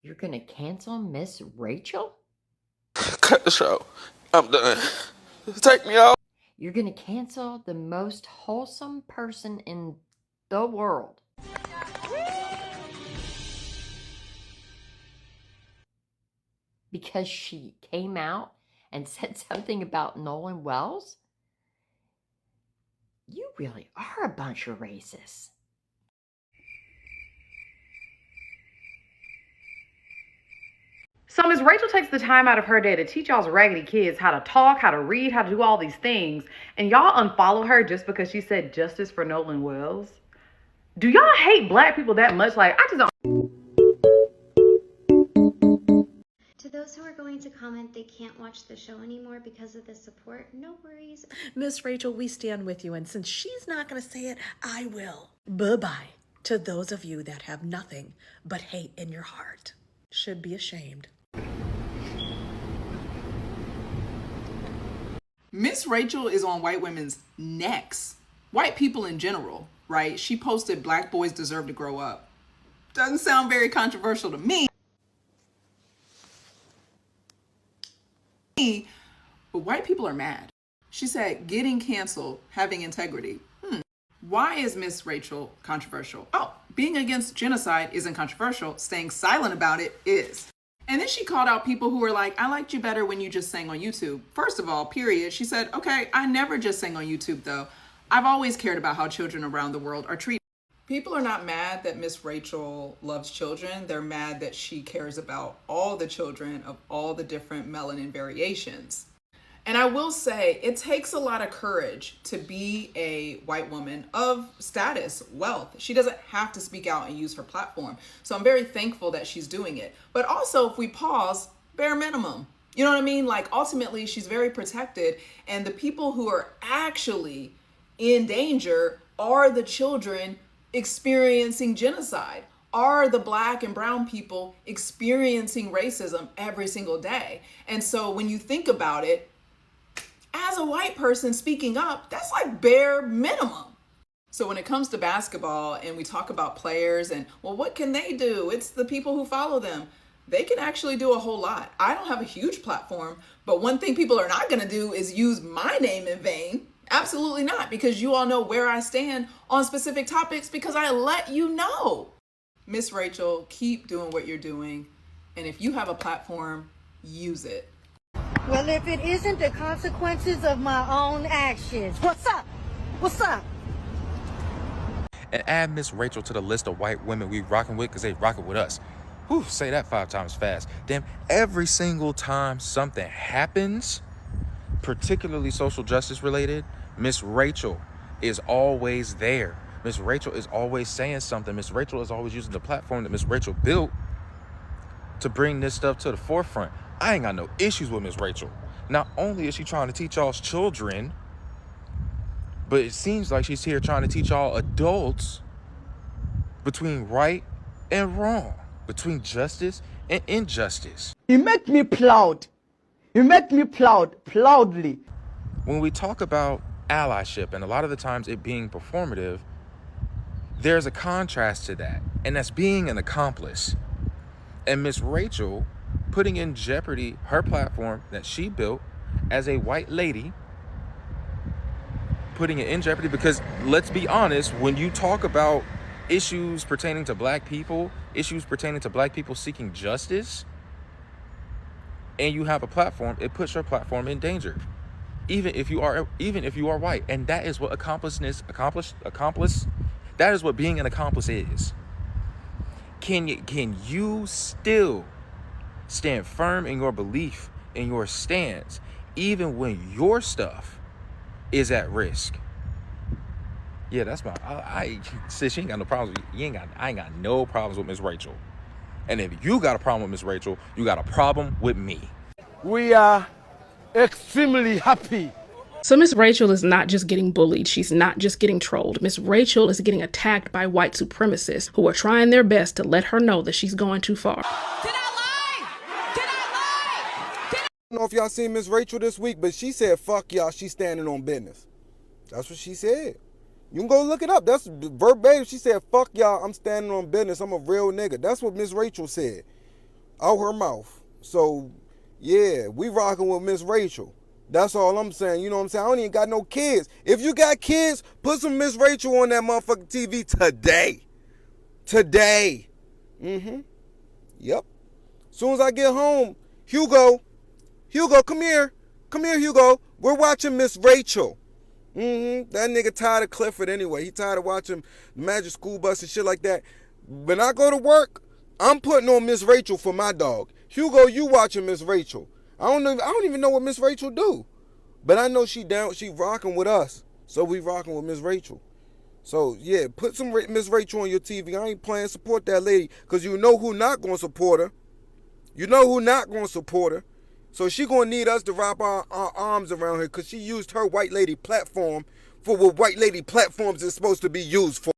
You're going to cancel Miss Rachel? Cut the show. I'm done. Take me out. You're going to cancel the most wholesome person in the world. Because she came out and said something about Nolan Wells? You really are a bunch of racists. So Miss Rachel takes the time out of her day to teach y'all's raggedy kids how to talk, how to read, how to do all these things, and y'all unfollow her just because she said justice for Nolan Wells? Do y'all hate black people that much? Like, I just don't. To those who are going to comment they can't watch the show anymore because of the support, no worries. Miss Rachel, we stand with you, and since she's not going to say it, I will. Bye-bye to those of you that have nothing but hate in your heart. Should be ashamed. Miss Rachel is on white women's necks. White people in general, right? She posted black boys deserve to grow up. Doesn't sound very controversial to me. But white people are mad. She said, getting canceled, having integrity. Why is Miss Rachel controversial? Oh, being against genocide isn't controversial. Staying silent about it is. And then she called out people who were like, I liked you better when you just sang on YouTube. First of all, period. She said, okay, I never just sang on YouTube though. I've always cared about how children around the world are treated. People are not mad that Miss Rachel loves children. They're mad that she cares about all the children of all the different melanin variations. And I will say, it takes a lot of courage to be a white woman of status, wealth. She doesn't have to speak out and use her platform. So I'm very thankful that she's doing it. But also, if we pause, bare minimum. You know what I mean? Like, ultimately, she's very protected. And the people who are actually in danger are the children experiencing genocide, are the black and brown people experiencing racism every single day. And so when you think about it, as a white person speaking up, that's like bare minimum. So when it comes to basketball and we talk about players and, well, what can they do? It's the people who follow them. They can actually do a whole lot. I don't have a huge platform, but one thing people are not going to do is use my name in vain. Absolutely not, because you all know where I stand on specific topics because I let you know. Miss Rachel, keep doing what you're doing. And if you have a platform, use it. Well, if it isn't the consequences of my own actions. What's up? What's up? And add Miss Rachel to the list of white women we rocking with because they rocking with us. Whew, say that 5 times fast. Damn, every single time something happens, particularly social justice related, Miss Rachel is always there. Miss Rachel is always saying something. Miss Rachel is always using the platform that Miss Rachel built to bring this stuff to the forefront. I ain't got no issues with Miss Rachel. Not only is she trying to teach y'all's children, but it seems like she's here trying to teach all adults between right and wrong, between justice and injustice. You make me proud. You make me proudly. When we talk about allyship, and a lot of the times it being performative, there's a contrast to that, and that's being an accomplice. And Miss Rachel putting in jeopardy her platform that she built as a white lady, putting it in jeopardy because, let's be honest, when you talk about issues pertaining to black people, issues pertaining to black people seeking justice, and you have a platform, it puts your platform in danger. Even if you are white. And that is what that is what being an accomplice is. Can you still stand firm in your belief, in your stance, even when your stuff is at risk? Yeah, that's my. Sis, she ain't got no problems. I ain't got no problems with Miss Rachel. And if you got a problem with Miss Rachel, you got a problem with me. We are extremely happy. So Miss Rachel is not just getting bullied. She's not just getting trolled. Miss Rachel is getting attacked by white supremacists who are trying their best to let her know that she's going too far. I don't know if y'all seen Miss Rachel this week, but she said, fuck y'all, she's standing on business. That's what she said. You can go look it up. That's verbatim. She said, fuck y'all, I'm standing on business. I'm a real nigga. That's what Miss Rachel said. out her mouth. So, yeah, we rocking with Miss Rachel. That's all I'm saying. You know what I'm saying? I don't even got no kids. If you got kids, put some Miss Rachel on that motherfucking TV today. Today. Yep. Soon as I get home, Hugo, come here. Come here, Hugo. We're watching Miss Rachel. That nigga tired of Clifford anyway. He tired of watching the Magic School Bus and shit like that. When I go to work, I'm putting on Miss Rachel for my dog. Hugo, you watching Miss Rachel. I don't even know what Miss Rachel do. But I know she rocking with us. So we rocking with Miss Rachel. So yeah, put some Miss Rachel on your TV. I ain't playing, support that lady. Because you know who not going to support her. You know who not going to support her. So she going to need us to wrap our arms around her because she used her white lady platform for what white lady platforms is supposed to be used for.